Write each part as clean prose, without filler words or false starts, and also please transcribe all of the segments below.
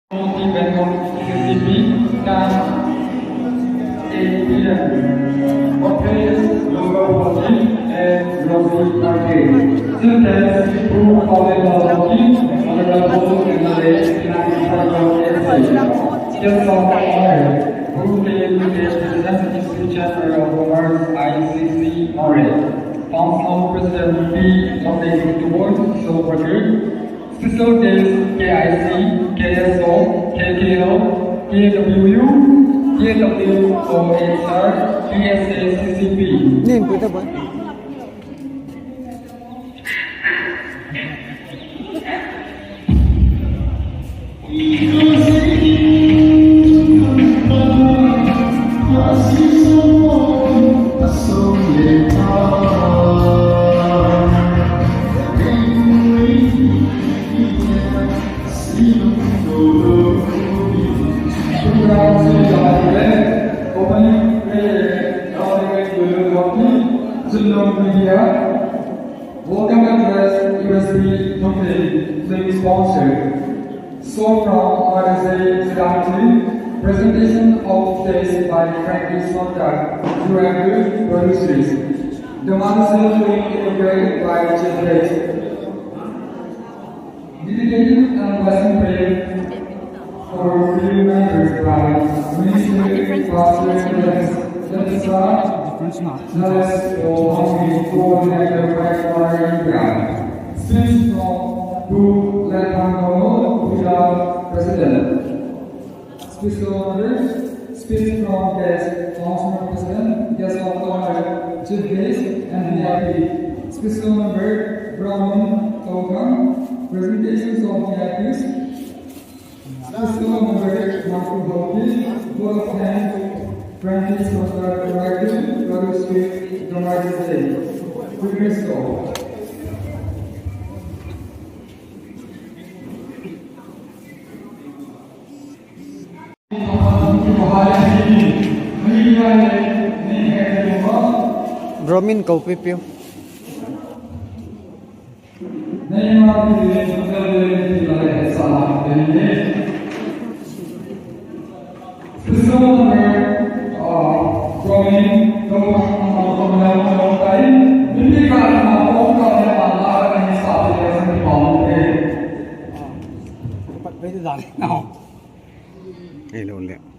Multi-Bangkok CCTV dan ATM, Office Global Holding and Global Market. Students who follow technology on the level in the just of honor who live in the representative chapter of Mars ICC Montreal. Council President P. Nominated towards Silverberg. Special guests KIC, KSO, KKO, KWU, KWOHR, PSA, CCP. Name kita ba? Welcome address USB company, please sponsor. So from RSA Stanley, presentation of this by Frankie Sontag, director, producers. The magazine will be integrated by Jeff Gates. Dedicated and lesson paid for free members by Ministry Foster Let's go hungry for the backfire ground. Speech from who let Hangano without president. Speech from guest council president, guest of honor, chief guest, and VIP. Speech member Brahman Tokam, presentations of VIPs. Speech member Marco Hoki, both of hands. Francis was the director, Rose Street, the United States. Previous call. Bromin kau pipio. Hello, Leo.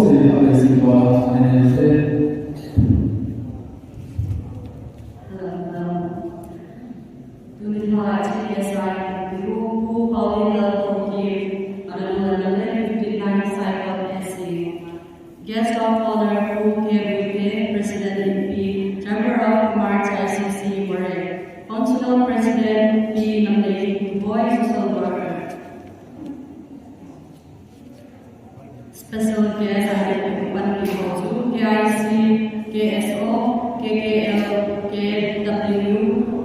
se partecipa nelle Guest of honor, Pu Kevin, President MP, Chamber of Commerce ICC, Warren, Council President P. Namde, Boy Social Worker. Special guest Pan Kibosu, KIC, KSO, KKL, KW,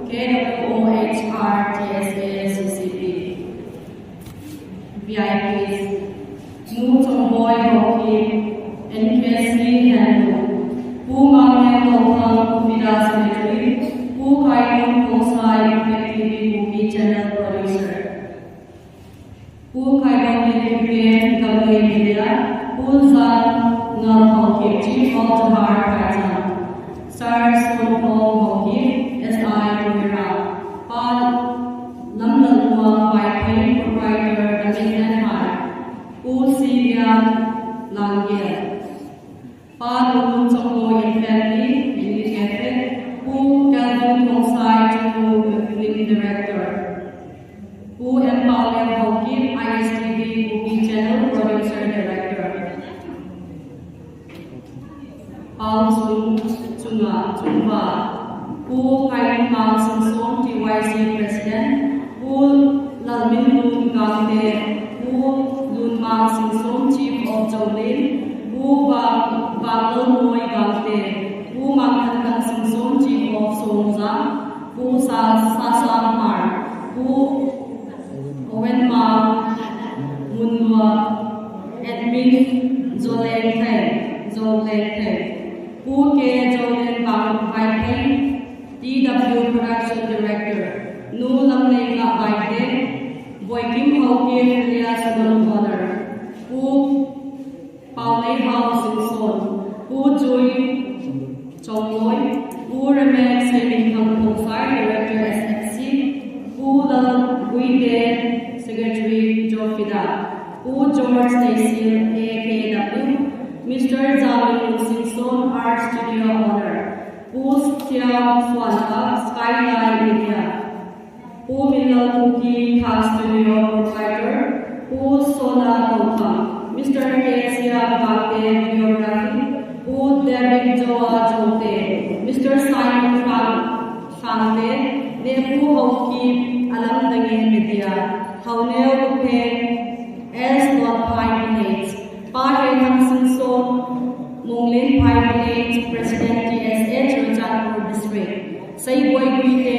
KWOHR, TSA, CCP. VIPs, Mu Chongboy Hoki, NKC Handle, Pu Mangya Lokal Pumida Cemetery, Pu Kainun Kosai TV Movie Channel Producer, Pu Kainun Philippine Galway Media, Pu Zan Ngam Hoki, Chief of the Heart Kaitan, Star Sonpong Hoki, SI Mira, Pan Lamdalwa Pai Proprietor Damin and Hai, Pu Sivya Langia. Pan Chongbo in family, in cafe, Pu Calvin Kongsai to film director, Pu Empower Hoki, ISTV movie channel producer director, Paul Chunwa, Pu Kain Pang Samsung TYC president, Pu Lalmin Lun Gangte, Pu Lun Mang Samsung chief of Jolin, Pu Bang Noi Gangte, Pu Mang Kan Samsung chief of Songza, Pu Sasam Mar, Pu Owen Mang Munwa, admin Zolen Thay, Pu Ke Zolen Bang Pai DW production director, Nu Lam Lenga Baite, Boy Kim Ho Kim Elias Honor, Pu Paulay House Son, Pu Joy Chongloi, Pu Remek Saving Kongsai, Director SFC, Pu Lal Guide, Secretary Jofida, Pu George Stacy, AKW, Mr. Zamin Singson, Art Studio Owner, Pu Siam Swanta, Skyline Media, Pu Milal Kuki, Cast Studio Provider, Pu Sola Tongkang, Mr. Kesia Bate Videography, Pu David Joa Jote, Mr. Simon Fangte, Nepu Hoki, Alam Dangin Media, Hauneo Lupe, S. Not 5 minutes, Pa Hansen Son, Monglin 5 minutes, President TSH, Rajapur District, Saiboy Guite,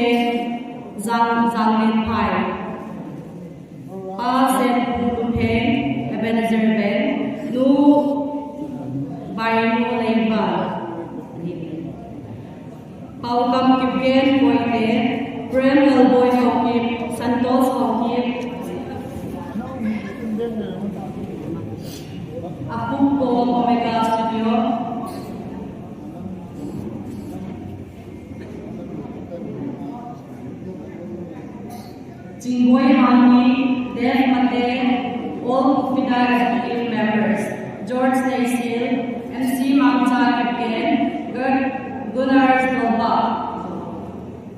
Zanglin Pai, Pa Sen Lupe, Ebenezer Ben, Nu Baino Leiba, Pau Kam Kipken Boyte, Prem Elboy Hoki, Santos Hoki, Apung Omega Studio, Jingboy Hani, Dev Mate, all FIDA executive members, George Naisil, MC Mamcha Kipken, Gunnar Stolba,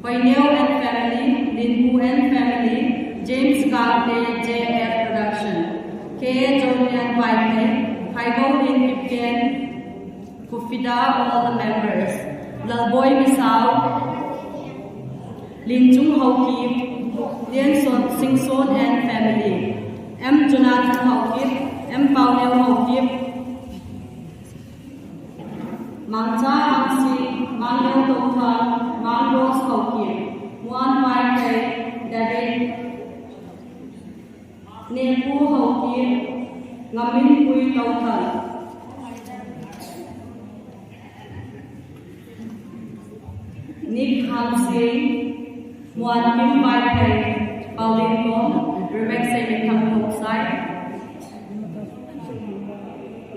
Koineo and family, Linpu and family, James Gante, JF Production, K. Jonian Paite, Kaigo Lin Kipken, Kufida, all the members, Lalboy Misao, Lin Chung Hoki, Lien Singson and family, M. Jonathan Hawkip, M. Paulel Hawkip, Mangcha Angsi, Mangel Tongkang, Mangros Hawkip, Muan Pai David, Nepu Hawkip, Ngamin Pui Tongkang, Nick Hamsi, Muan Kim Pai Pauline Kong, Remek Saving Kongsai,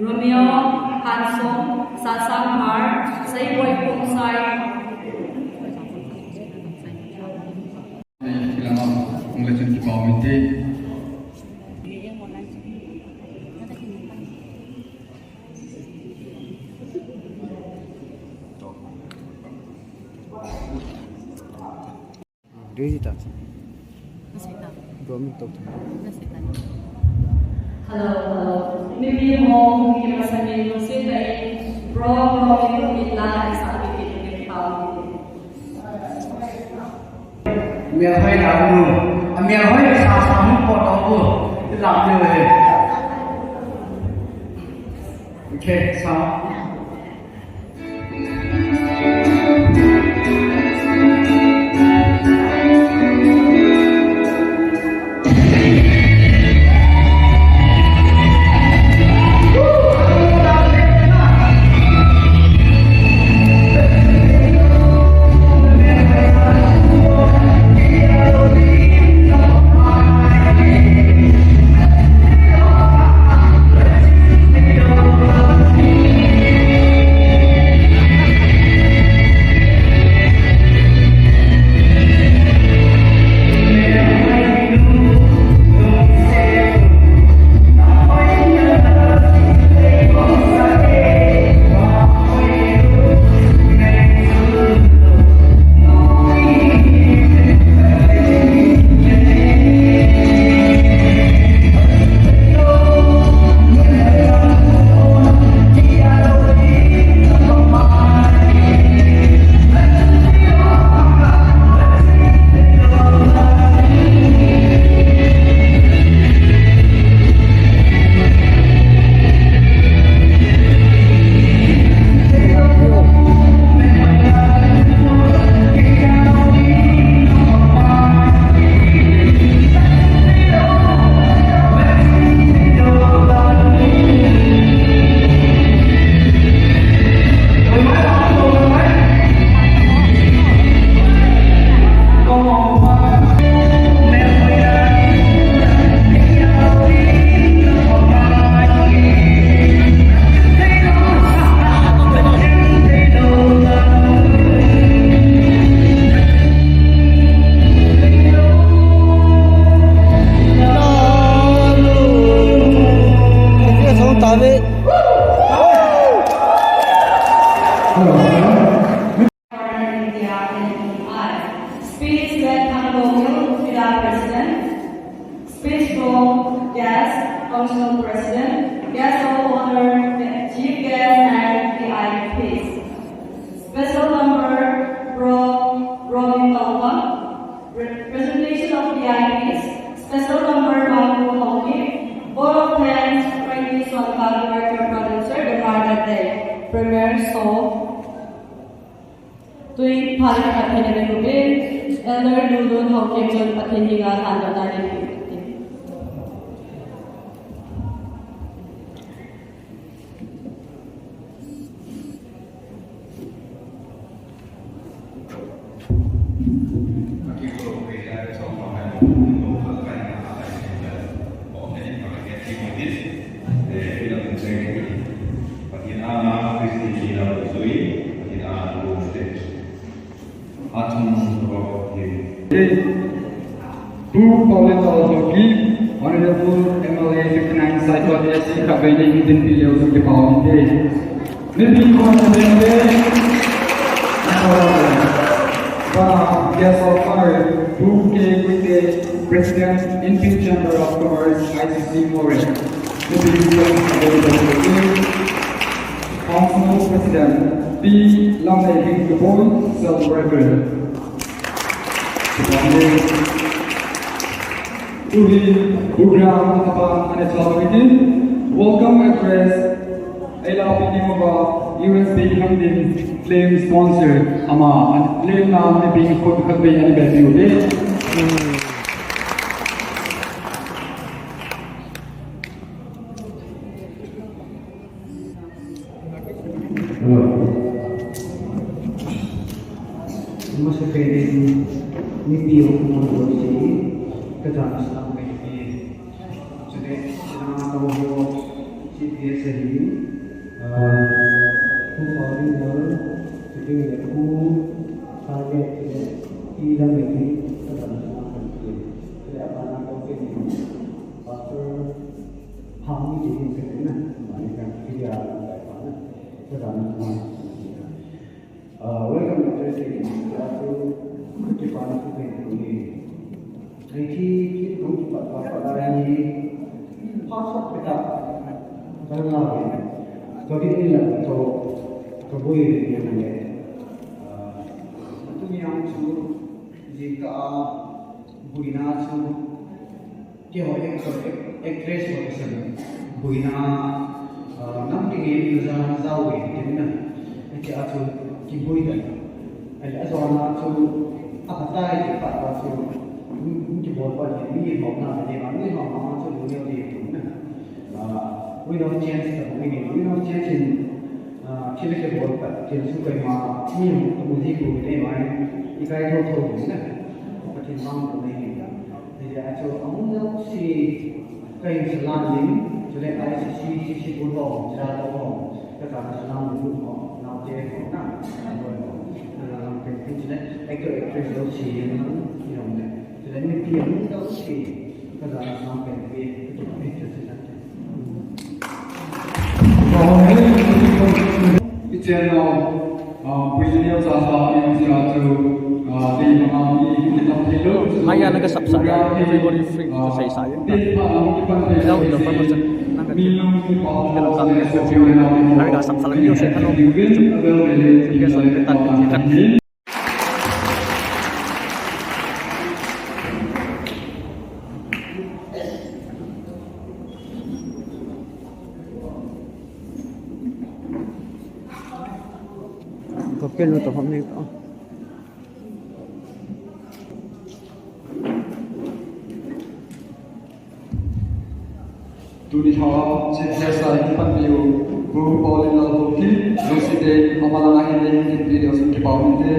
Romeo Hansong, Sasang Mar, Saiboy Kongsai, Congratulations committee. Digital. Nasita. Bromine to. Nasita. Hello, hello. Maybe home, hindi masamin yung sila bro, yung nila sa akin yung tao. Mẹ hơi là mù, mẹ hơi là sao sáng có đó mù, làm như vậy. Ok, sao? Speech led Honorable Fida President. Speech from guest, Functional President, guest of honor, Chief Guest, and VIPs. Special number from Robin Talpa. Presentation of VIPs. Special number Bangku Hoki. Vote of thanks, Frankie Swanka, Director Producer, the Market Day. Premier So. Tuy Pali Pateni Rubin, Elder Lulun Hokim John Pateni Handa Dani. To Paulus also give Honorable MLA 59 Saitwa Desi Kabeni Hidden Videos of the following day. Maybe confident guest of honor, who came with the President in Chamber of Commerce, ICC More. Council President P. Lamay King Gabon, Self-Record. To the program upon an meeting, welcome address ay lapin mo ba USB Hamdin claim sponsor ama ang claim na nabing ko kabay ani value de Mas pwede ni Pio kung si kadalas lang kayo jadi sinangatawag ko si PSLE kung foreign level jadi kung target ilang ini kadalas lang kayo kaya apa nak kau ini pastor kami jadi kena mereka dia kayak mana kadalas lang welcome to the kecepatan itu ini. Nanti itu pada hari pasok kita karena jadi ini lah to boleh yang ada. Itu yang tu jika buina tu dia orang actress macam buina nanti ni zaman zawi ni na nanti aku kibuida ada soalan tu apa tadi pak tu mungkin buat ni mau nak ni mau tu dunia ni na we don't chance we don't chance in kita ke buat kita suka mah ni musik ni mai ikai tu ni na macam mana ni jadi aku amun si kain selain jadi ICC sisi pun cara tu kita senang dulu nak je nak jadi actor tu si yang ni jadi ni tiang tu si kita senang pergi itu saja. 이제는 부진이어 사서 인지하고 Maya nagasapsaya, everybody free to say saya. Daw ilo pa ko sa dalam sa nagasapsala niyo sa ano sige sa petan kan Kopil mo to kami ko. Duli hawa jasa ipantiu bu polin la hoki roside amalanga hinde in videos ke paunde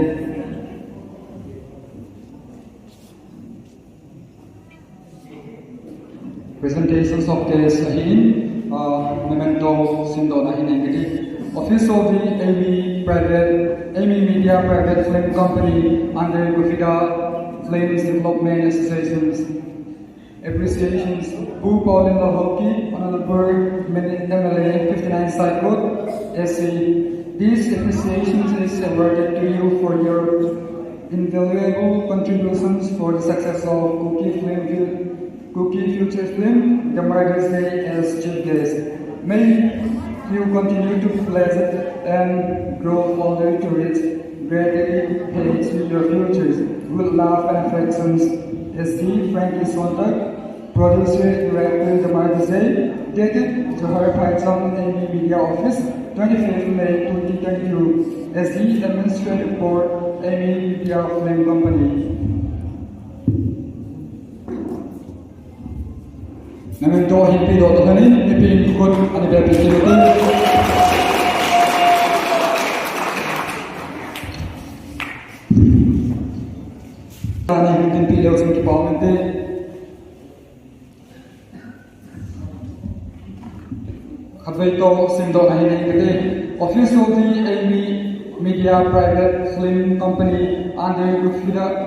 presentations of the sahin memento sindo na hinegiti office of the Amy Media Private Film Company under Gufida Flames Development Associations. Appreciations Bu Paulin Lahoki, Honorable MLA 59 Side Road, SC. These appreciations is awarded to you for your invaluable contributions for the success of Cookie Future Film, the Mother's Day as chief guest. May you continue to be blessed and grow further to reach greater heights with your futures. With love and affections, SD Frankie Sontag, Producer, Director, The Marquise, dated Johar Python Amy Media Office, 25th May 2022, as the Administrative Board, Amy Media Film Company. Namin to hipi do to kani, hipi ikut ani bepi kiti. Ani hipi pilih usung kipaumente. Advaito Sindo Nahinegate, Office of the Amy Media Private Film Company under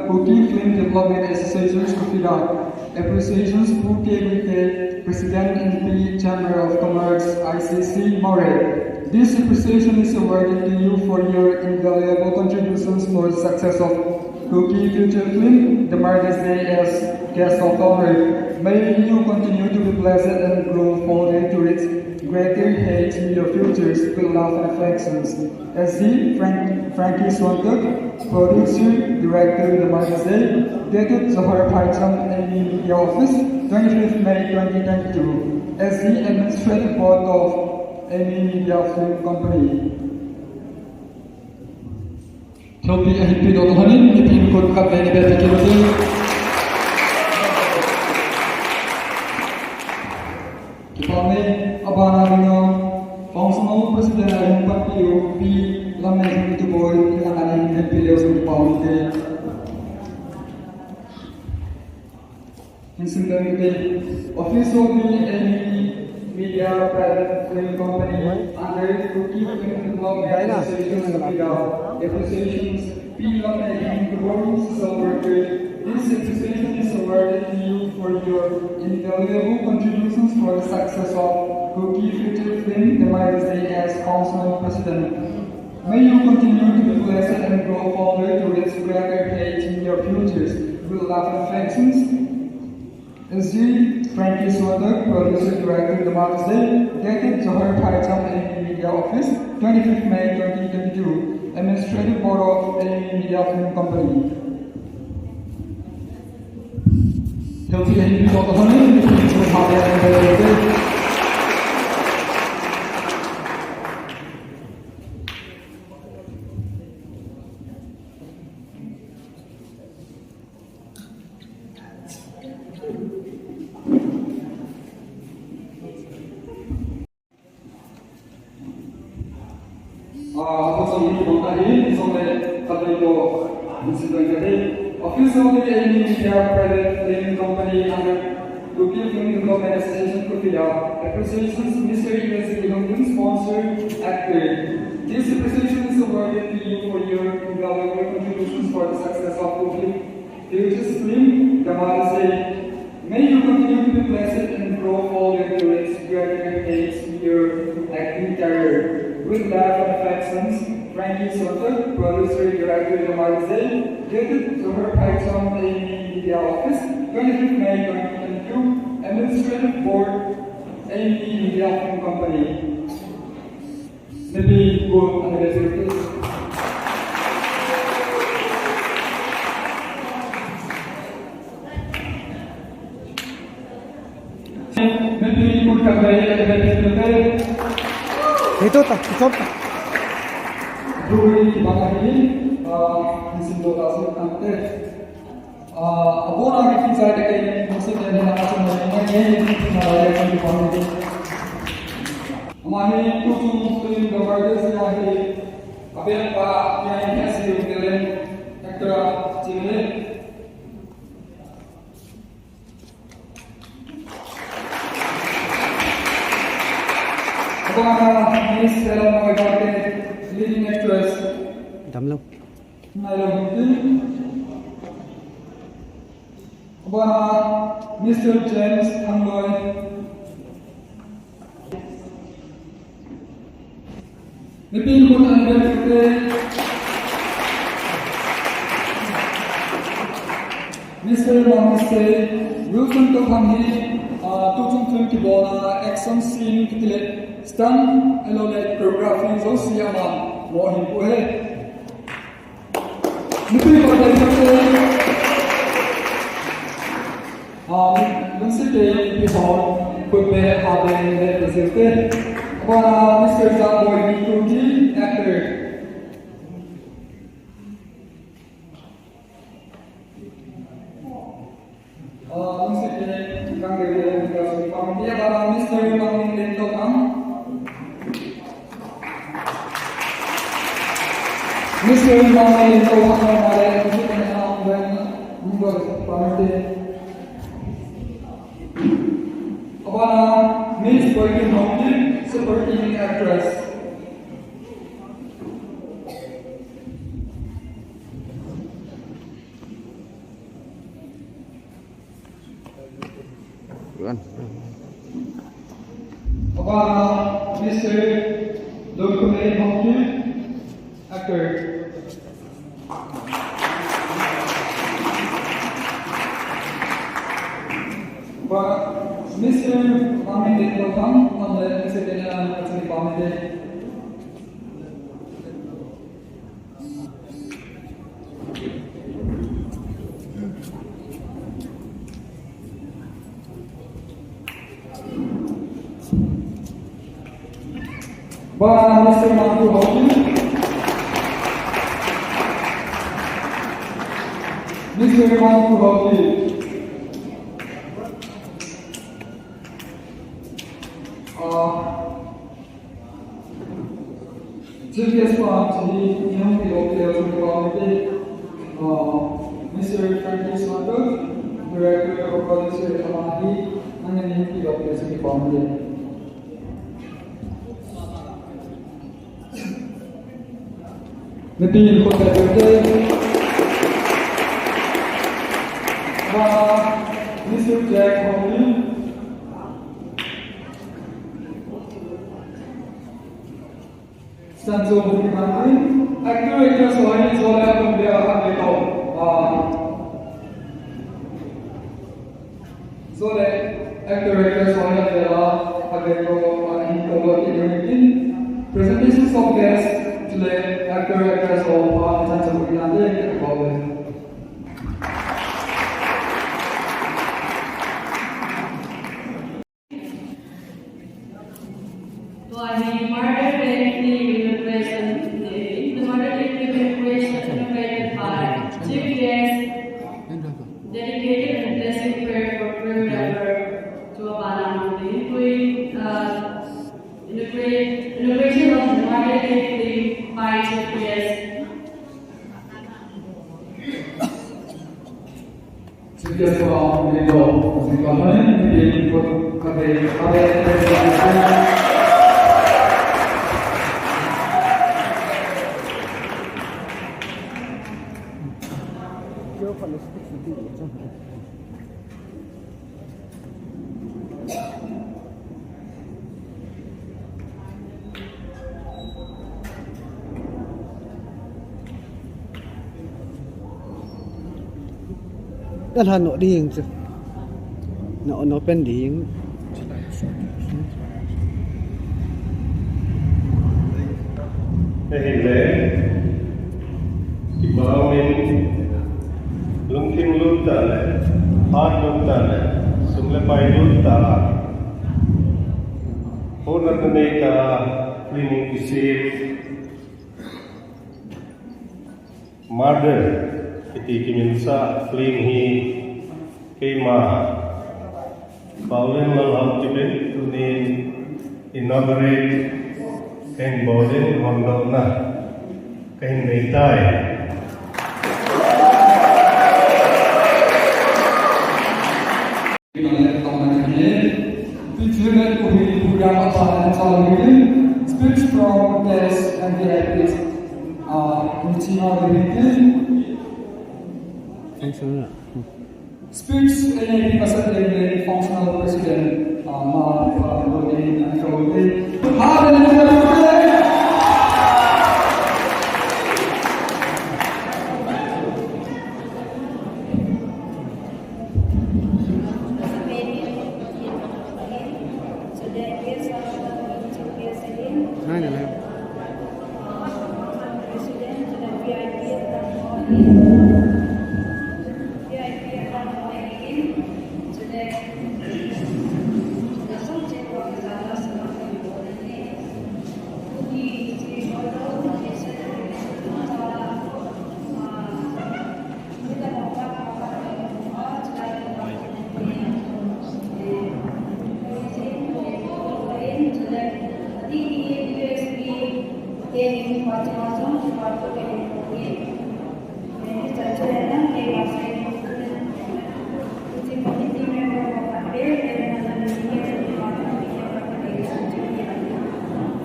Cookie Film Development Associations Gufida. Appreciations Cookie President in the Chamber of Commerce ICC Moray. This appreciation is awarded to you for your invaluable contributions for the success of Cookie Future Film, the Mother's Day as guest of honor. May you continue to be blessed and grow further to reach greater heights in your futures with love and affections. As the Frankie Sontag, Producer, Director, The Mother's Day, dated Johar Python Amy Media Office, 25th May 2022, as the Administrative Board of Amy Media Film Company. Topi ahipi dotohanin, ipin kod kapay ni Bete Kirotin. Kipame abana ringo functional president ng PUP lamang ito boy ilangan ng PLO sa PUP Incidentally, Office of the Media Private Film Company under Cookie Film Development Associations appreciations P.L.M. and Performance Worker. This appreciation is awarded to you for your invaluable contributions for the success of Cookie Future Film, the Mother's Day as Council President. May you continue to be blessed and grow further to its greater age in your futures with love and affections. SG Frankie Sworduk, Producer Director, The Mother's Day, dated Johor Paicham AME Media Office, 25th May 2022, Administrative Board of AME Media Film Company. Healthy and beautiful honey, the things will have their 앞서 이 기본까지 손에 가지고 있었는데 officially AME Media Private Limited Company under Local Film Development Association Korea appreciations Mr. Ilyas Ilongdun sponsored actor. This appreciation is awarded to you for your invaluable contributions for the success of Local Films film, The Mother's Day. May you continue to be blessed and grow further to its greater age in your acting career. With love and affections, Frankie Soto, Producer Director of Mother's Day, dated to her Paichon AME Media Office, 25th May 2022, Administrative Board, AME Media Film Company. Maybe go anniversary, please. Maybe good campaign at Ito ta, ito ta. Duri Bangahini, Nisindo Tasir Ante. Abona ki finsai de musik dan macam mana ni nalai kan di pamit. Amani tu film gambar dia ahi. Abel pa yang kasih ungkapan aktor cile. Abana Miss Selma Garte, leading actress. Damlo. Naila Bhatti. Abana Mr. James Thangloy. Nipin Kun Anwar Kute. Mr. Namaste, Wilson Tokhamhi, Tutung Film Kibona, action scene Kitile. Stunt Elolate choreography जो सियामा वो हिंपु है निपी बताई सकते लंसे के episode कुछ में आधे में देखते हमारा मिस्टर जान बॉय नीटूजी एक्टर लंसे के कांगे में पार्टी हमारा मिस्टर मांग लेतो काम Mr. Imam itu hanya musik yang dan membuat pamit. Abana Miss Berkin Hongji, supporting actress. Abana Mr. Lokule Hongji, actor. Mr. Amin Lokang, namanya Mr. Dena Macam Pamit. Mr. Mantu Hoki, Mr. Mantu Hoki. GPS Farm, the young people players in the community, Mr. Frankie Sworduk, Director of Producer Amahi, and the young people players in the community. Nipin Kotayote, Mr. Jack Holy. Sanzo Bukimati, actor Sohani Zola Kumbia Haketo, Zola, actor Sohani Zola Haketo, presentations of guests today, actors of Sanzo Bukimati, So I mean, murder technically will present today. The murder technically will celebrated by chief guest, dedicated and blessing prayer for prayer member to Abanam. The inauguration of the murder technically by chief guest. Suggested from the law of the government, the input of the Đó là nội đi chứ. Nó bên đi. Hele Imamin Lungkin Lutale Hard Lutale Sumlepai Lutala Honatneka Cleaning Kisir Murder Iti Kiminsa Fling Hi Kema Paulen Malham Tibet Tunin Inaugurate Keng Boden Hondona Keng Neitai speech from guests and VIPs speech NAP President Functional President Rodin and Rodin.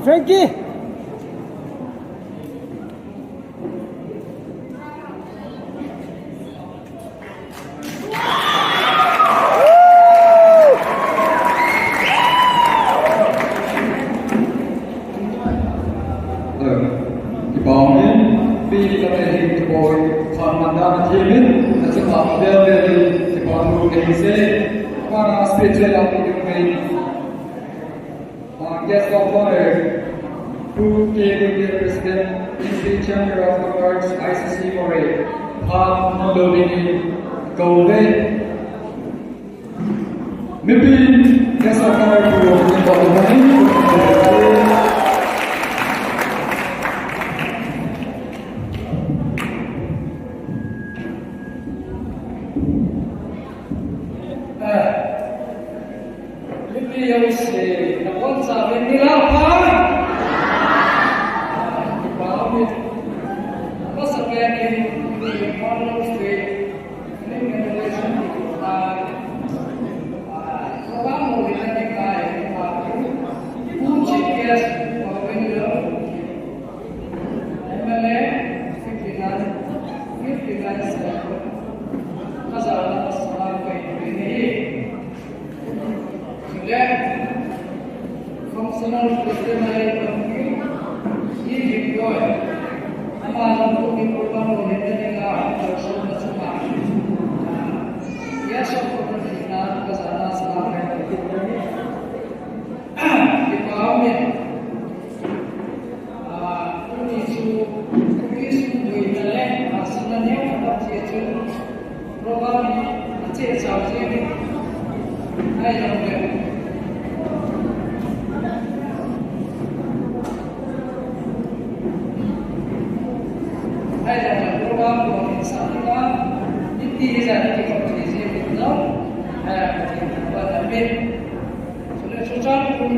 Frankie! Guest of honor, who came with the President in the Chamber of Commerce ICC Foray, Pat Mondovini Golde. Maybe guest of honor who will bring about the money. Yes. Samalam Kumi Kurban Rohindra Darshon Nasuma Yes of Kurban Kazana Salam Dipawin Isu Buitale Asananya Pachichu Probably Ache Chauji I don't know ada program organisasinya inti dari kompetisi itu pada sudah sosial pun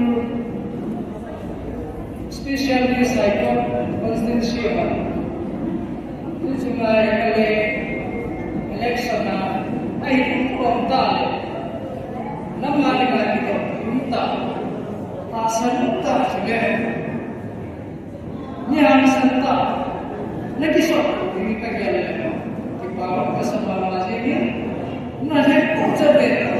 spesialis ikon konstitusi itu cuma election itu kontak nama negara kita minta asal minta sudah yang serta lagi soal ini kerjanya di bawah kesempatan ini nanti kerja beda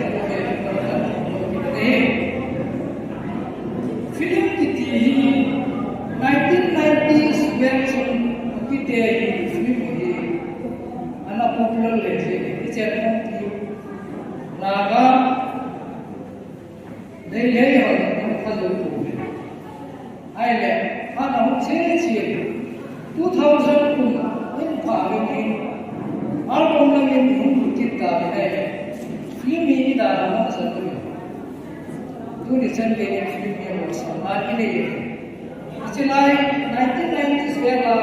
film kita ini 1990s version kita ini film ini anak popular lagi diceritakan di naga dari yang kalau ayat anak ciri 2000 in Pavini, album in Kita, film ini dah lama satu. Tu recent kaya film yang bersama ini. Setelah 1990s era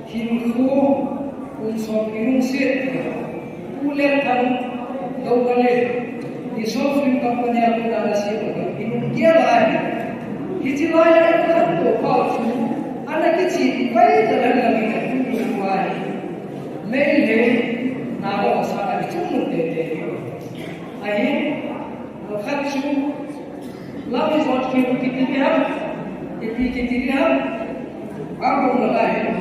Hindu unsur Indonesia, pulen kan dogale di film company aku dah siap. India lagi, Hijrah kan tu kau anak kecil bayi dalam lagi itu buat mele naga besar itu mungkin ayat berkata lama waktu kita lihat apa mulai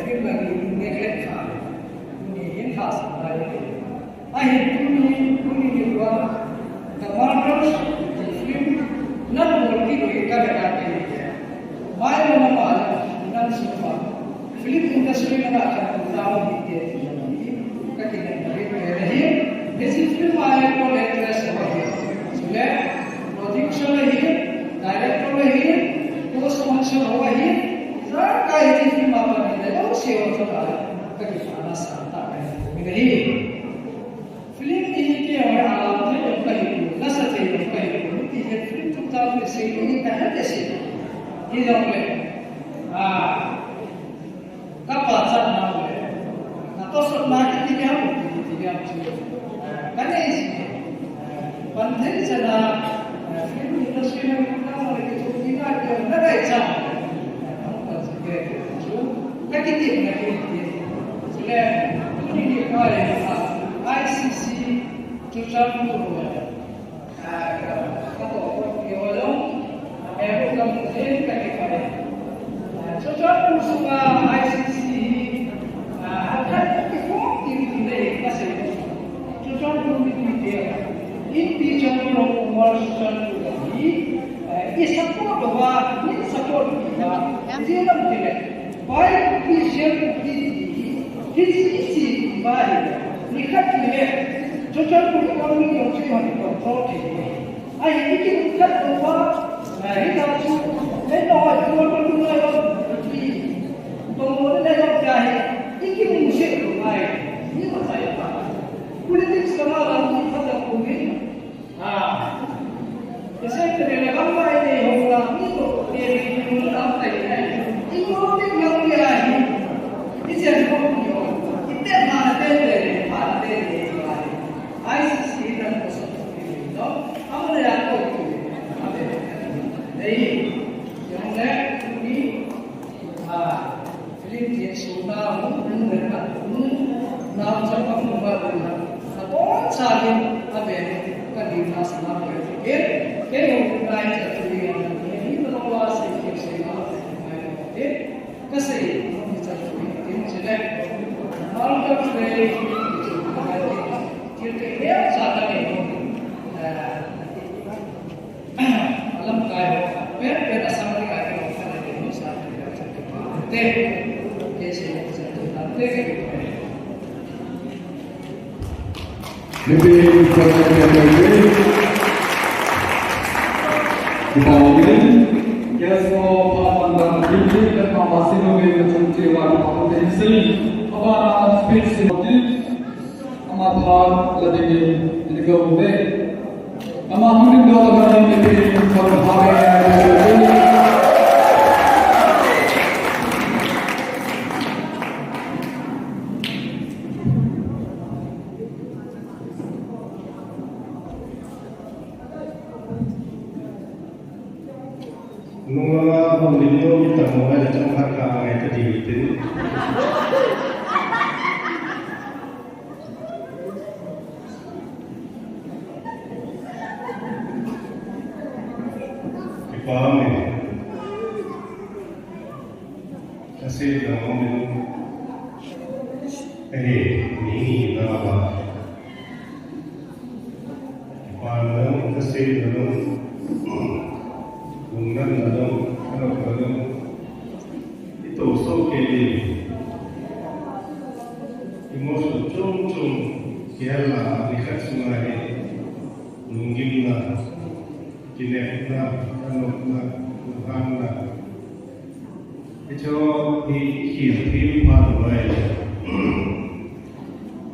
film lagi neglect ini khas ayat ini juga kemarin film nak berarti kita berkata Mai nama dan semua film industri yang akan tahu dia ketika ini jadi film ayat oleh terasa sudah production ini director ini post production ini sarang itu film apa ini kalau sewa sudah ketika nasa ini film ini yang alamnya baik nasa jadi baik ini film tentang ini kan ada sih Tidak boleh. Kapal sana boleh. Atau semakin tiga karena ini penting sana film industri yang kita mulai itu kita ada negara sana. Kaki sudah ini kalau ICC tujuan program. Kalau diolong Aku kemudian kaki-kaki. Sesuatu suka ICC akan dikontrol oleh pasien. Sesuatu itu inti contoh komersial ini. Support bahwa ini support kita. Dia tidak baik pasien ini isi baik. Lihat ini sesuatu ekonomi yang sudah dikontrol ini. Ayat ini kita bahwa Ini kalau lepas jual berdua di pemula lepas jahit, ini musik baik. Ini saya tak. Politik sekarang ini pada kami. Saya kena gambar ini orang itu dia ini orang lain. Ini politik yang dia ini. Ini saya tahu. Itu mana ada. ICC dan pusat ini. Apa yang aku yang lain ini film yang sudah nam sampai membuat apa sahaja apa kan di masa nama itu yang lain jadi ini menolak sekiranya kasih kita ini sudah kalau kita kita sahaja ini alam kaya beda sama dengan kita di Indonesia. Living President Kemudian, Yasmo Pandang Tinggi dan Mama Sinowi Mencuciwan Potensi Abang Spesies Amat Ladini Digawde Amat Mungkin Doa Ini Berhari Nunga pemiliu kita mulai tempat kami itu di paham ini kasih dalam ini nama paham kasih dalam Mungkin dalam itu soke emosi cung kiala lihat sungai mungkin kinekna kanokna tuhana itu hil paruai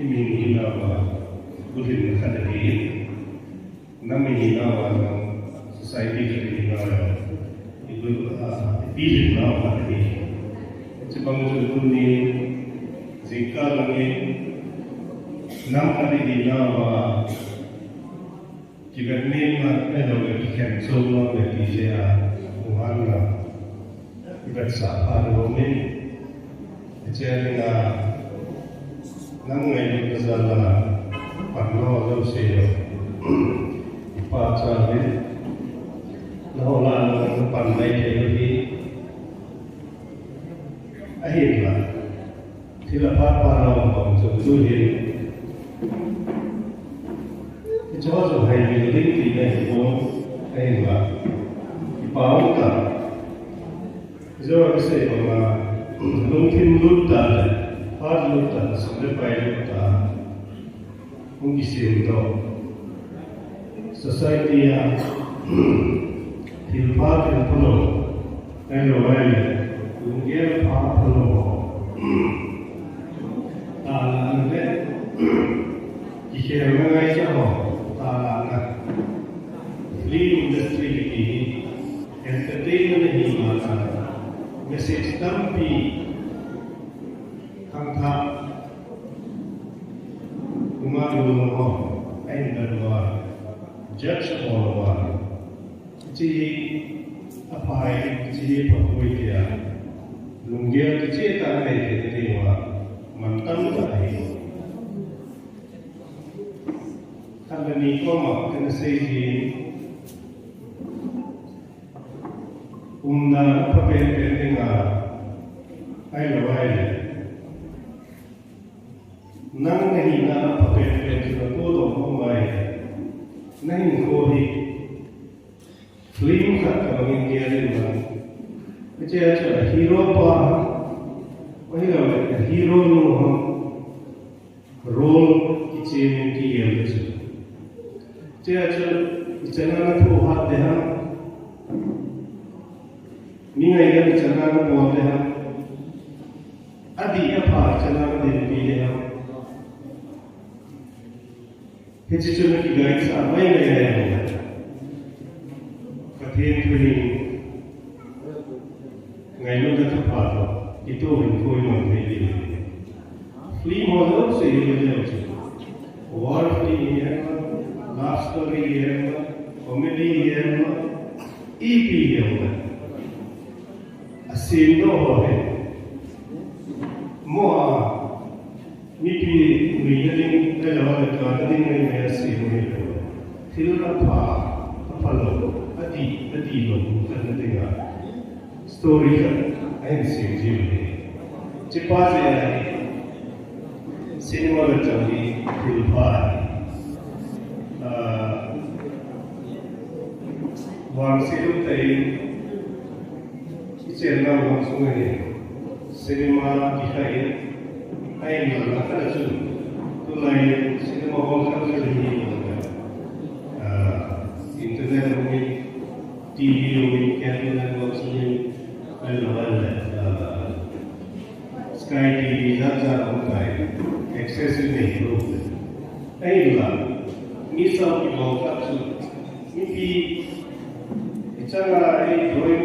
ini hinawa bukan kadari nami hinawa society jadi hinawa itu pilih nama ini sebab sebelumnya jika lagi nama di nama jika ni ada orang semua bekerja muhana bersama dengan jadi nama itu adalah panau dosia pacar Naholan pandai jadi akhirnya tidak apa-apa orang sebetulnya coba coba ini tidak itu akhirnya dipauta jadi saya bahwa mungkin luta hard luta sampai luta mungkin sih society yang Hilpat yang penuh, elok, mungkin apa penuh. Talan itu, jika mengai jauh, talan. Film industri ini, entertainment ini mana, message tampi, kangkap, umat rumah, enggak judge orang. Jadi apa yang jadi pokok dia, lungia kecil tak ada jadi mantan tadi. Kalau ni kau kena seji, umna pakai dengar, ayat nang ni na pakai dengar bodoh umai, nang kau Film kat kami dia ni macam hero pa, macam hero nu role kecil dia macam, jangan tu hat deh, ni ayat jangan buat deh, adi apa jangan deh deh, kecil nak guys apa yang ayat Kini ngayon na tapato ito ang ko'y mag-ibig. Flea model sa iyo na war flea yan, love story yan, comedy yan, EP yan. Asin do ho mo nipi umiyaling dalawa na kadaling may asin mo ito. Sila pa apalo. Adi lo kan dengar story kan ayat sih cepat ya sinema berjadi filmar wang silu tadi channel langsung ini sinema dikai ai mà nó rất là sự tôi này sẽ có một cái rất là nhiều internet của mình TV của mình cable network của mình hay là Sky TV rất là không phải accessible này luôn ai là nghĩ sao thì một cái sự nghĩ chẳng là ai đối với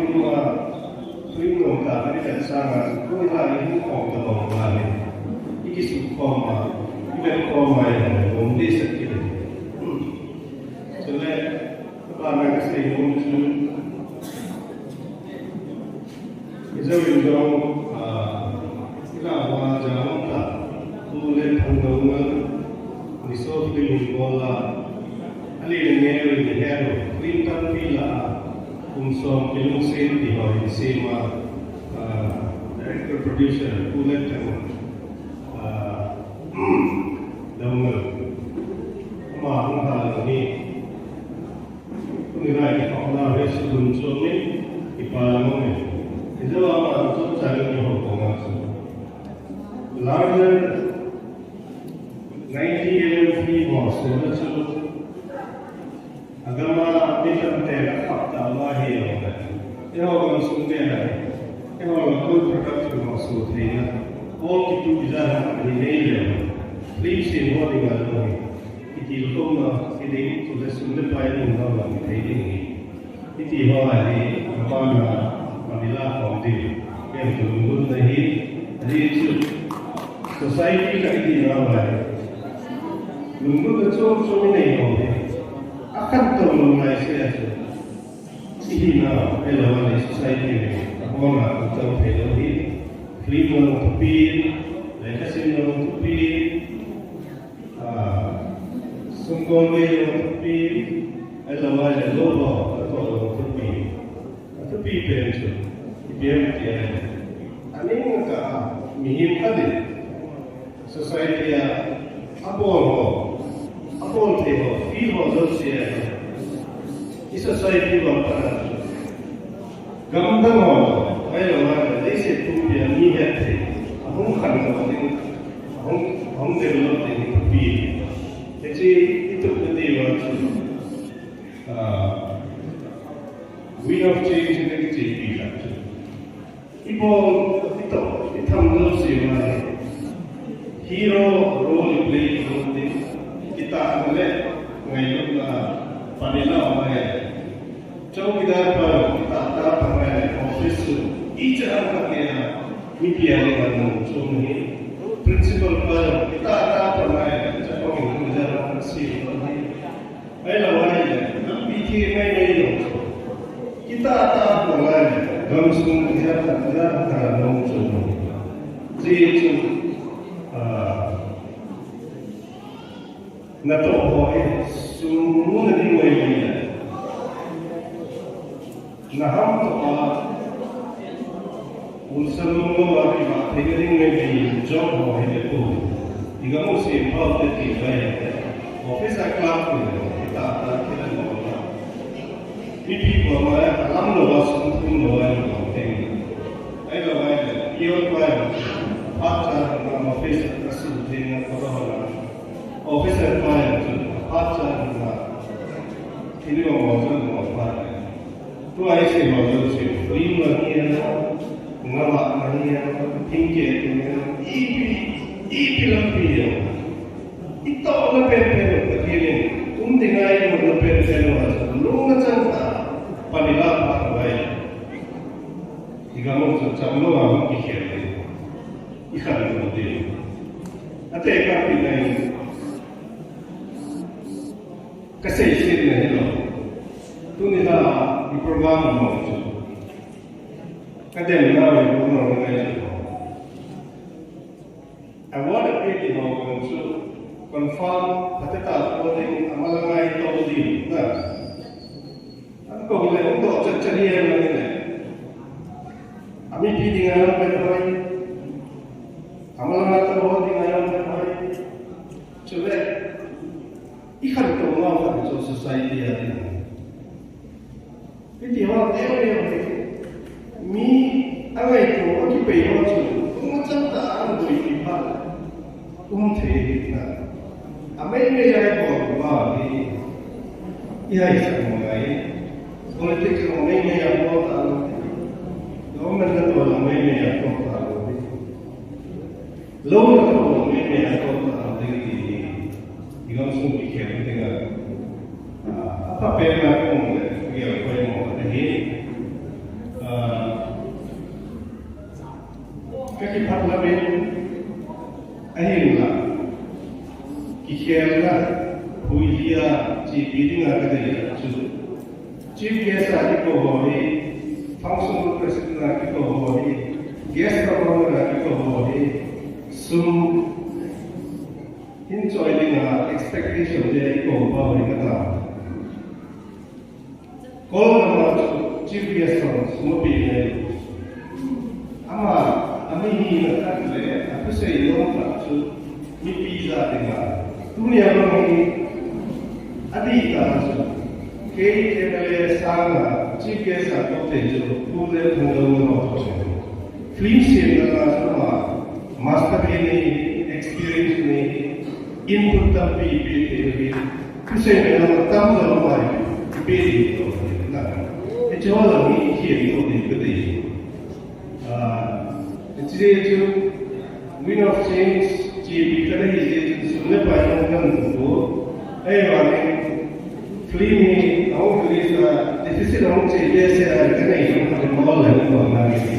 Tuwing nung kami sa kung ilahin ko ang dalawang namin, ikisip ko ibang ko may hindi sa kilo. So let kami kasi yung yung ilawa dyan ka ulit hanggang nisof yung bola alin ngero yung hero klintan pila kung sa film scene di ba yung same director producer ulit ang daungan ang halaga ni kung nilai ako na rin sa lunsod ni ipalamang ni ito ang ito sa rin yung hapong larger 90 mm more so that's agama different fakta Allah ya Allah sunnya ya Allah kau product maksud dia all itu bisa dinilai please in what you are doing itu koma ini sudah sudah payung dalam ini itu hari mana manila foundation yang turun dari itu society ka ini ramai lunggu kecil ini akan terlalu saya sih na elawan society ni ako na utang pelori flip mo tupi legacy mo tupi sungkong mo tupi elawan lobo atau tupi pension ibem dia ani ka mihim kali society ya apol teh feel ho dosia isa society ba para gamdang ho ay lawan dese tupia ni hete ahong kan ko din ahong develop din tupi jadi itu penting we have changed in the JP factor ipo ito itamdo siya hero role play kita boleh ngayon na Manila may jauh kita dapat may office ija ang kanya media dengan sumni principal per kita dapat may jauh kita dapat sih ay lawan BT may kita dapat may langsung kita dapat langsung jadi na to ho semua ni wei na ham to ulsan mo ari ma thegering me bi job ho he to digamo se bhav te ti vai office a class ko kita ta kita mo pipi ko ma alam lo was kun lo ai ko te ai lo ai yo ko ai pata na office ka su te na ko ho officer client acha na ini mau apa tu ai se mau se free money na ngala money na tingke na ipi lampia ito na pepe kini dengai mo pepe na lunga chanta panila pa bai digamos chamlo ang kihele ikan mo din ate ka pinay kasi isip na nila ito nila i-programa mo ito kada nila i-programa nga ito I want to pick it up to confirm patata clothing amalangay ito din na ano ko huli ito chachariya lang nila kami pili nga lang patuloy amalangay ito din ngayon patuloy sulit ikan to mau kan society ada. Jadi orang dia mi awak itu orang kita itu macam tak ada beri pihak. थे ना अमें में जाए बहुत बारी यह सब मंगाई politics में या बहुत आलू गवर्नमेंट तो में या बहुत आलू लोग तो में या बहुत आलू की इगम सुन की क्या देगा apa pernah pun dia boleh mau lagi kaki parlimen akhirnya kikirlah huilia ci bidding ada dia tu chief guest lagi ko hobi functional president lagi ko hobi guest governor lagi ko hobi sum enjoying expectation dia ko hobi kata kalau nama chief guest semua pilih, ama ini nak le, aku saya orang tu ni pizza dengan, tu ni orang ni adik kan tu, kaya sana chief guest aku tu, pulih pengalaman orang tu, film sih sama master ni, experience ni, input tapi pilih, aku saya orang tahu orang pilih tu. Itu orang ni hidup di kedai. Jadi itu win of change di kedai itu sebenarnya banyak orang tu. Orang film ni, orang kerja, defisit orang cerita saya kedai itu mahu lagi orang ni.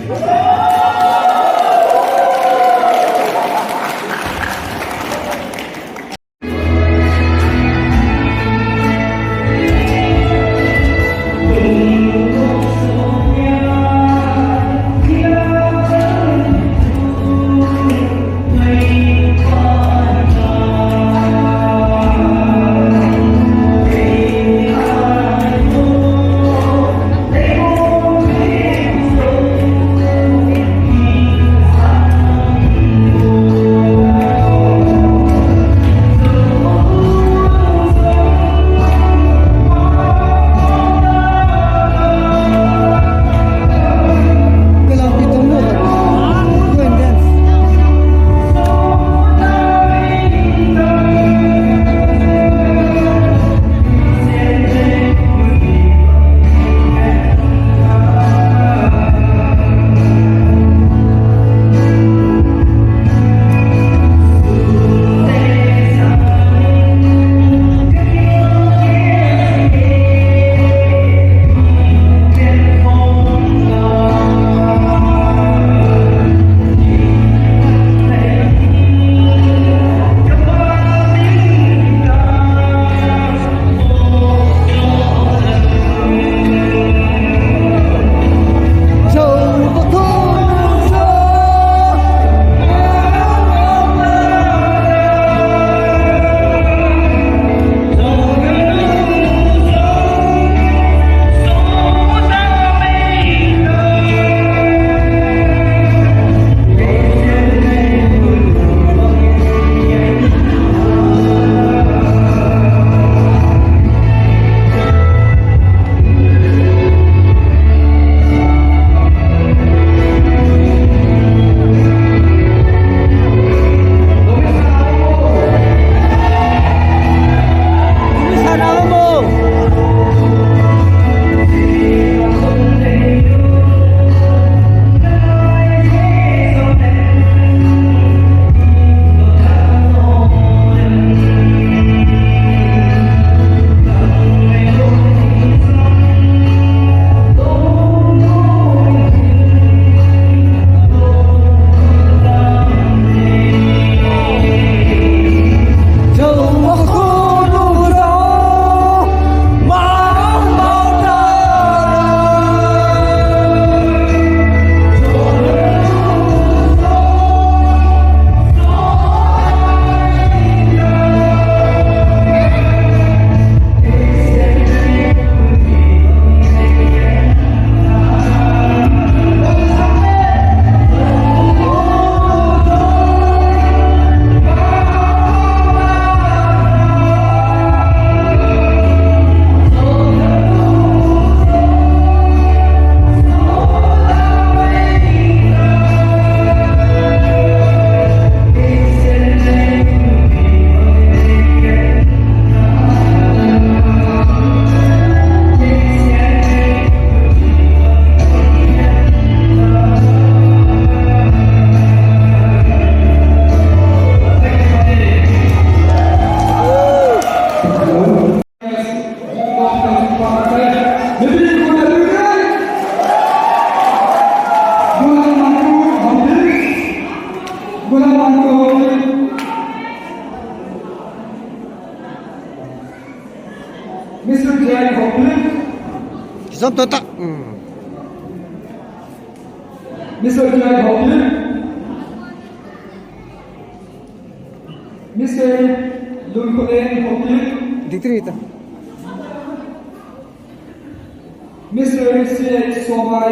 Zom tata. Mr. Jack Hawkins, Mr. Lunkolen Hawkins, Diktrita. Mr. C.H. Somai,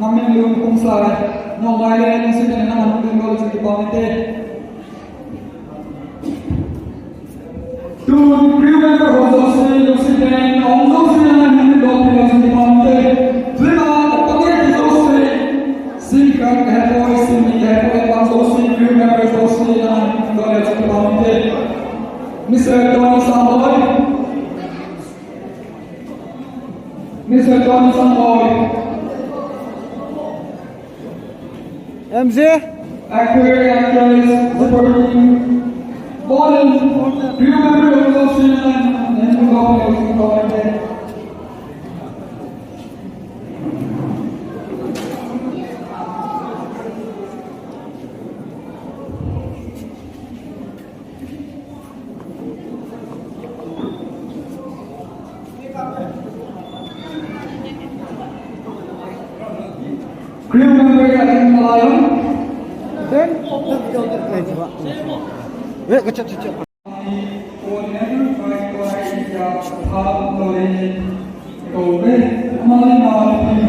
Namin Lung Kumsai, No Mile, Incident, and Namin College of Department. To remember also, Incident, also, and College of Department. Sikap Hepoy, Simi Hepoy, Pansosi, crew members of Simi and College of Department. Mr. Tony Samboy, Mr. Tony Samboy, MZ. actor, actress, supporting, model, crew members of Simi and College of Department. Crew member Alan Malayan, Then. Wait, kacau. coordinator by Hab Lori Kobe, Malina,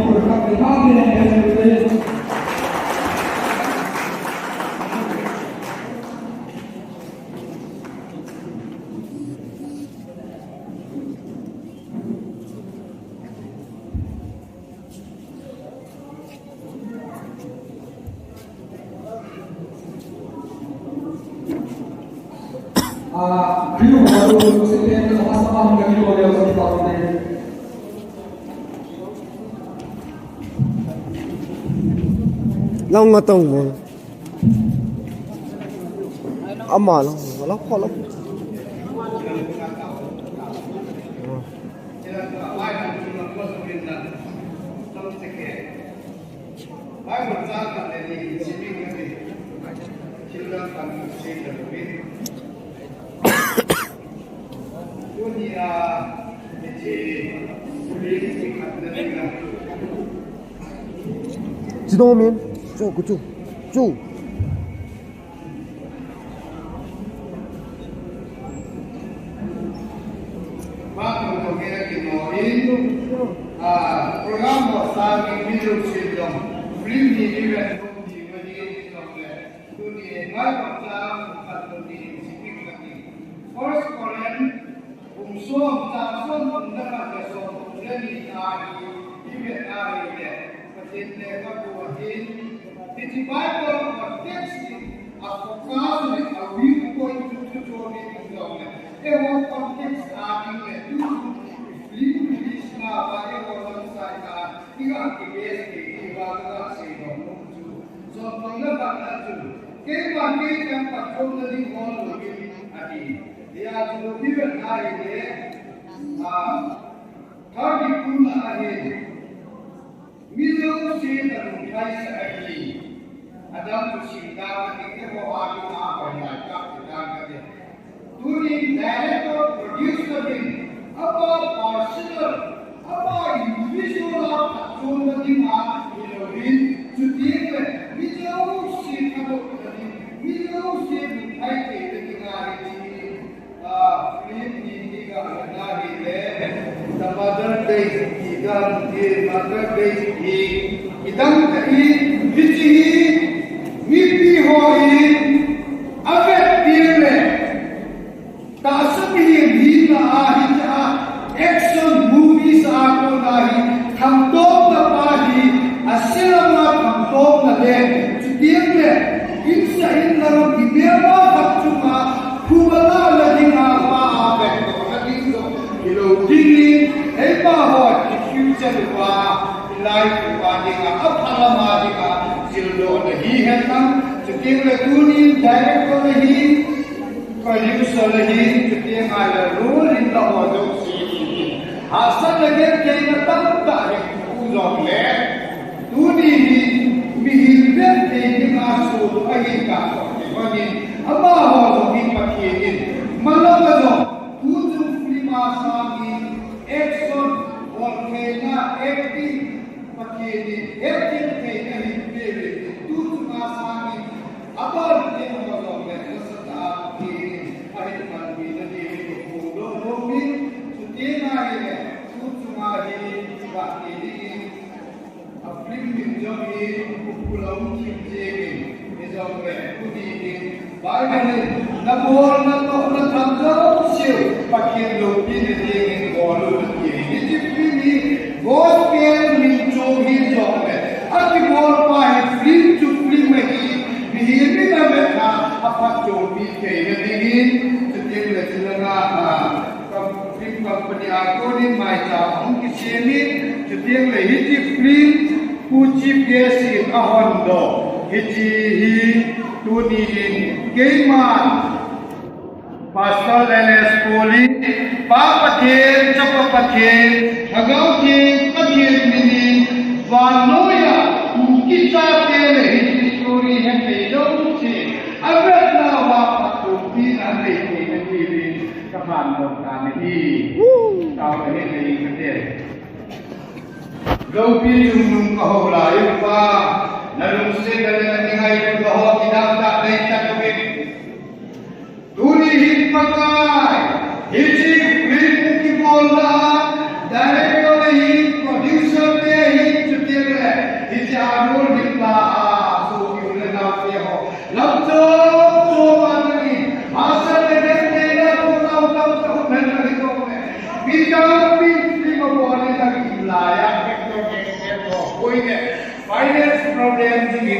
for Happy and crew baru sekian sama-sama mengganggu oleh Departemen. Long ngatong mo. Ama lang. Wala ko alam. 지도면 쭉 그쪽 쭉 programa sabe middle system free the event from the emergency software to the live exam at the significantly first Korean umsom takson undang ada so dari hari event hari ini pertama kabupaten di Bible konteks apakah a week point to join undang ewa konteks hari ini Krishna bagi orang saya tiga aktivis di bawah sini so pengabat itu kemudian yang patron dari orang lebih adi dia lebih benar ini third pun ada middle sih dan price lagi ada tu cinta kita bawa apa ya kita kerja turin director producer about personal, about individual patron di mana ini to deal with jauh sih kalau ini jauh sih baik itu hari ini film ini juga ada the mother day kita di mother day kita dari biji mimpi hoi apa dia tak seperti ini action movies ako nahi kamdom na pahi asilama kamdom na le chudiyemle insa inlaram ibema kapchuma kubala ladinga pa apekto kadingo ilo dili eba ho future wa life wa dinga aphalama dinga sildo na hi hetam chudiyemle tuni director na hi producer na hi chudiyemle la rule in the order hasil lagi kita tak uzon le, tuni mihirben ini masuk lagi kau, jadi apa orang ini pakai malam itu tujuh lima sagi, action, orang dòng về tu đi bài này nó buồn nó thầm dấu siêu và khiến đầu tiên là gì gọi là gì cái phim này gọi tiền mình cho hin dòng về anh cái gọi bài phim chụp phim này vì hiện nay là thà apa cho bị cái này đi cho tiền là chỉ là phim company aku ni mai ta mungkin sini cho tiền là hiti phim Puji biasi ahondo hiji hi tunin geiman Pastor LS Poli Papatin Chapapatin Hagautin Patin Mini Vanoya Kita Tele hiji story hente dongsi Abad nawa patutin ane hini kapan dongkan hi Tahu ini kedai Gau pi nung kau layu pa, nalung se kalian tinggal di kau tidak tak naik takut. Tuni hit pakai, hiji film ki bola, director hit, producer hit, cutir le, hiji anur hit lah, so kita nak dia ho. Lamso so lagi, asal dia tahu nanti kau ni. Kita pi film bola lagi layak. Finance problem sini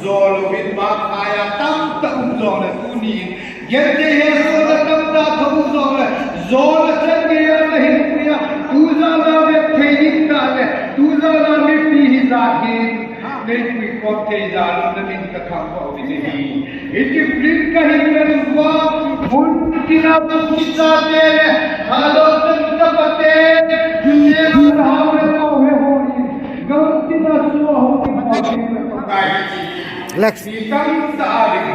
zol win bak kaya tam tam zol tuni yerde yeso da tam da thabu zol chandiya nahi puya tuza la ve thei ka le tuza la me pi hizaki ne pi ko ke zal da min ka kham ko ni iti flip ka hi men wa mun tina pusa de halo tan ta pate dunya raha me ko he ho Gawti na suwa ho ki Lex. Kita tarik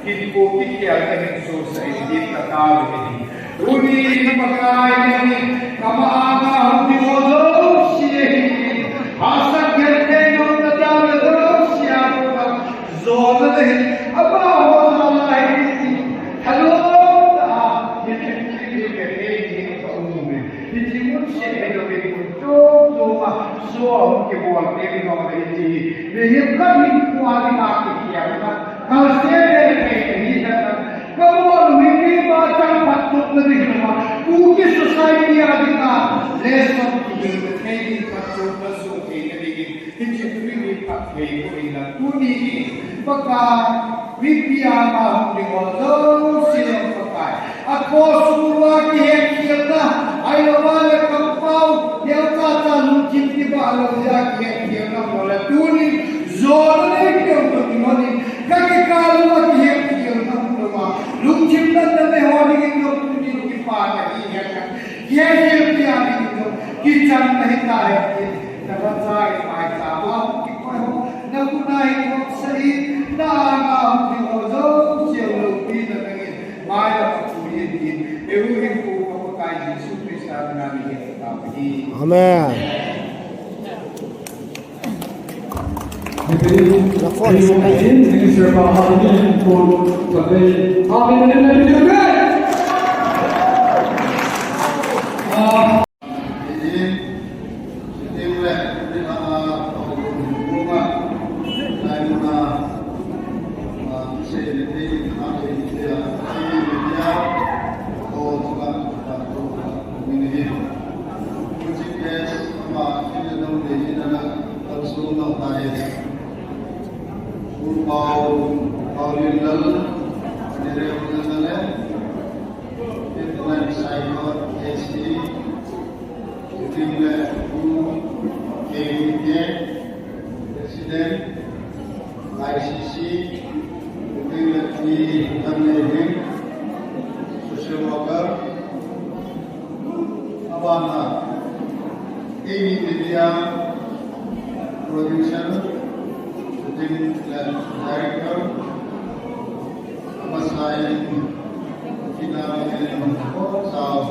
kini kopi yang kami susah ini tak tahu ini. Uni pakai ini kama aga hati bodoh sih. Asal kerja yang tak tahu siapa zona deh. Apa bodoh lagi? Hello, dah. Ini kerja kau umum. Ini cuma saya ada so ke buat ini orang ini dia kan kuali nak kiam kalau saya ini kalau ini macam patut lebih rumah mungkin society ada lesson itu ini patut masuk ini ini pakai ini tuni pakai vipiana di bodoh silam pakai aku suruh kita ayo balik kampau dia kata mungkin tiba alam jaga dia nak boleh tuni zon ni untuk dimana kaki kalau dia nak rumah mungkin tak ada hari ini untuk tuni pada dia kan dia itu kita nahi tahu dapat saya baca kita nak naik waktu dah di bodoh jauh lebih dari mana tuni ini itu pakai Yesus Kristus dengan kita tapi Amen. Minister Mahathir untuk sampai amin dan juga. Presiden ICC, social worker, Abana, ini media production, director, Mas lain kita South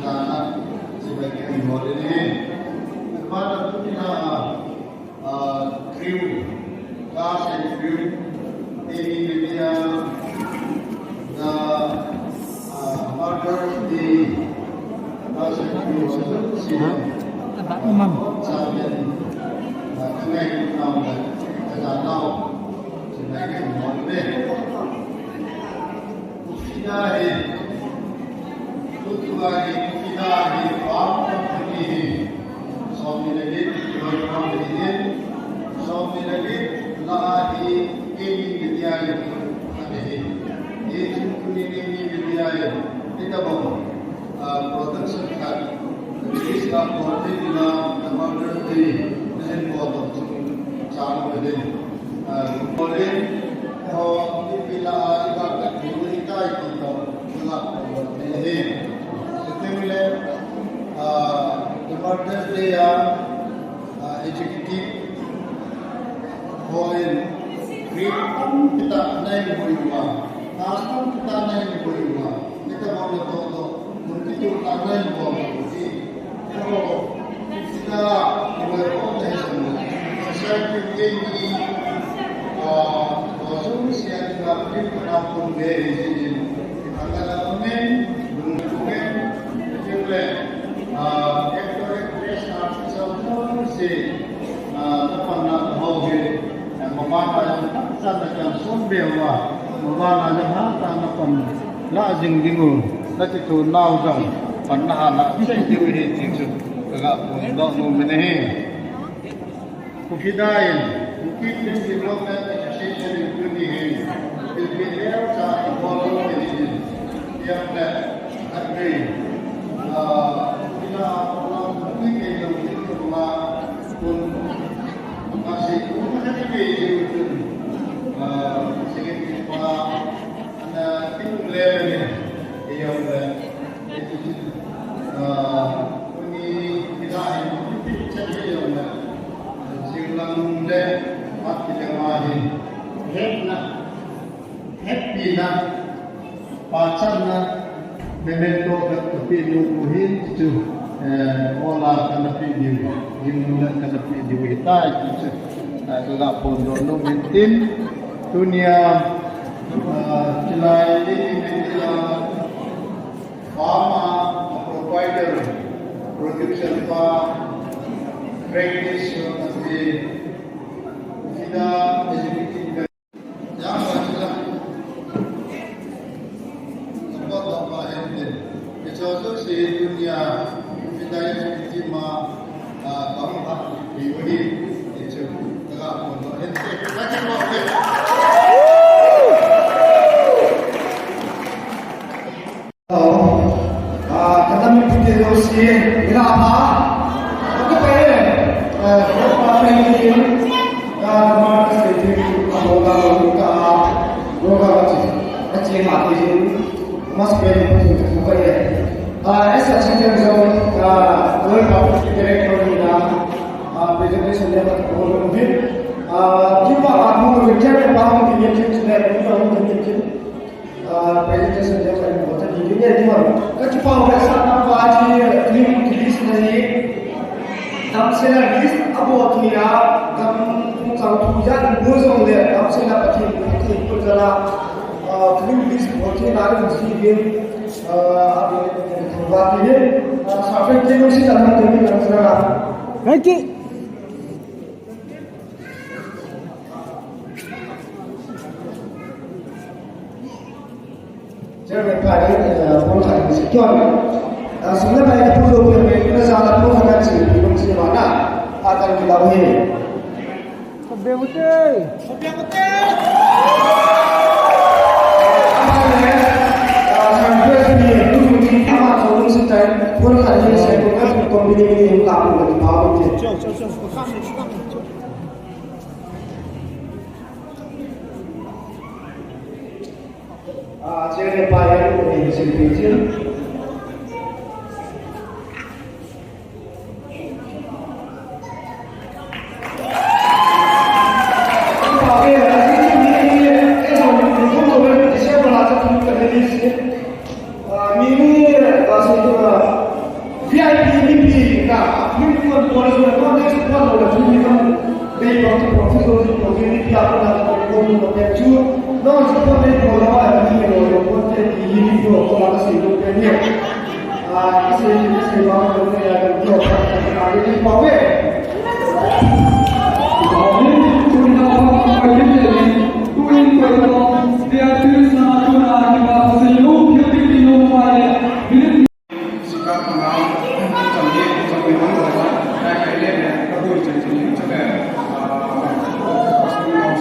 Jana sebagai model ini. Pada kita crew, cast and crew, ini media the murder the cast and crew also see sampai kenai tahu dah tahu lagi molde kufidahi tutuari kufidahi pamta kufihi somi lagi program ini somi lagi lahi ini vidyaya adehi ini kunini vidyaya kita bawa production kan इसका बहुत ही बिना टमाटर की नहीं बहुत चालू है दिन बोले और पिला का पूरी का ही तो लगा है इसमें मिले टमाटर दे या एजुकेटिव होए ग्रेड kita नहीं हुई हुआ नास्ता kita नहीं हुई हुआ kita बोले तो begitu lain buat kalau kita berkonten saya ingin di solusi yang dapat menampung dari sini antara pemain dengan juga ekor solusi dapat menghubungi membantu yang sangat sumberwa membantu yang sangat lazim dingu nanti tu nau jang panah nak saya diuji tinggi agak pun dah memenuhi kufidain mungkin development education itu ni beliau saya follow ini yang ada bila orang mungkin yang itu pun masih ada itu sedikit pada tim level yang itu ini kita ini jadi yang silang le mati jemaah happy na pacar na memento tapi nubuhin itu olah kana video gimana kana video kita itu juga pun dono mintin dunia Chilai ini pharma provider production farm practice tapi tidak executive yang macam sebab apa ini itu si dunia kita executive kamu harus diuji itu tidak boleh lagi boleh Kenapa? Aku pengen apa ini? Kalau masih loga kecil mati masih pengen bukan ya? Esa sejauh jauh kalau direktur kita presentation dia berapa mungkin? Kita akan mengerjakan apa yang kita sudah lakukan presentation dia berapa mungkin dia di mana? Kita berasa apa aja ini list ni, tamse na list abu kia, tam sang tujuan buzong dia, tamse na pati perkara list boleh lari mesti dia buat ini sampai kita mesti dalam ini langsung. Baik. Jangan pada puluhan sekian. Sebenarnya banyak puluh kita salah puluhan sih belum sih mana akan dilakukan. Sampai betul. Sampai ini dulu kita masuk sekitar puluhan ini saya bukan kombinasi yang lalu dari bawah itu. Jangan payah ini sedikit.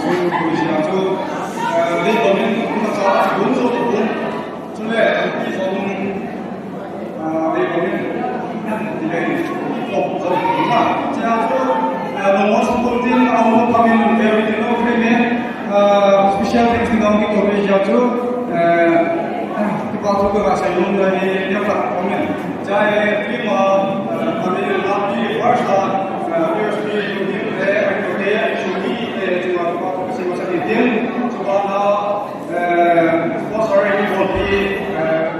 말씀을 보이시죠. 우리 법인 공사사 논소도 전에 이 법은 우리 법인 이게 법이구나. 제가 너무 선포된 아무 파면 배우는 프레임에 스페셜 텍스트 나오기 거부시죠. Waktu ke rasa yang dari dia tak komen. Jadi prima kami lagi first first year ini ada kerja suri cuma waktu masih masa itu coba sponsor ini bagi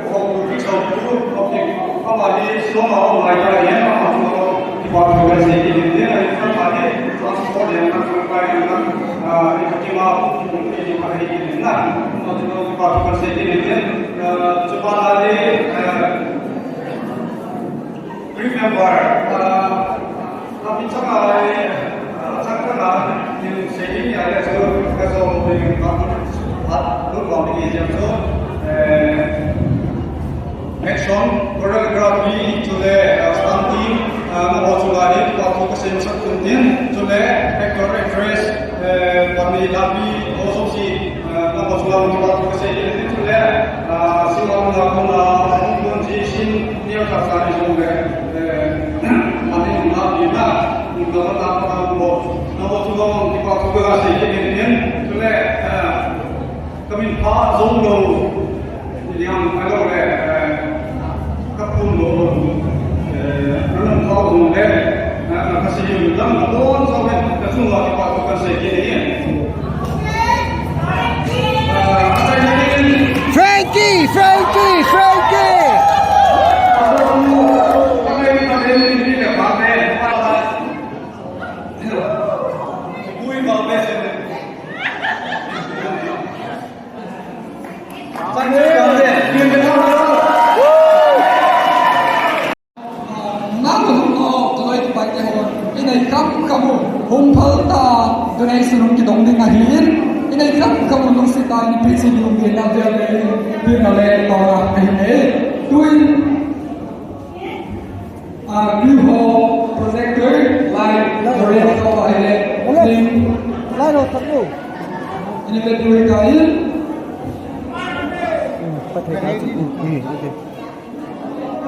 waktu kita dulu waktu awalnya semua orang lagi yang waktu di waktu masih ini dia itu tadi transport yang sampai dengan itu cuma mungkin di hari ini nah waktu masih ini dia coba lagi remember tapi jangan yang segini ada kalau dengan kamu lu ini jadi action choreography juga stunting membuat waktu kesehatan kemudian juga actor actress kami lagi also si membuat waktu kesehatan juga siapa melakukan kunci dia kasar juga kami lagi nak untuk apa nomor juga waktu kesehatan juga kami pas zondo yang kalau các khuôn mẫu nó làm khó dùng đấy nó sử dụng lắm là bốn so với cái phương pháp của các cơ sở kia đấy Frankie! Frankie! Frankie! Hùng phấn ta từ đây sử dụng cái động lực hiển cái này rất không muốn sự ta như bị sử dụng để làm việc để việc nào để tỏ ra cái này tôi blue hole projector light rồi nó có phải là linh Lại rồi, thật luôn. ini kita dulu kali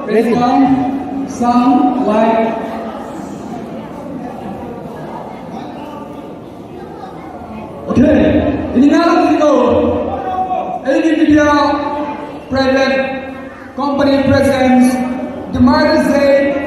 Ready. Sound light. Okay, ini ngalah dito. Ini video private company presents the Martin Say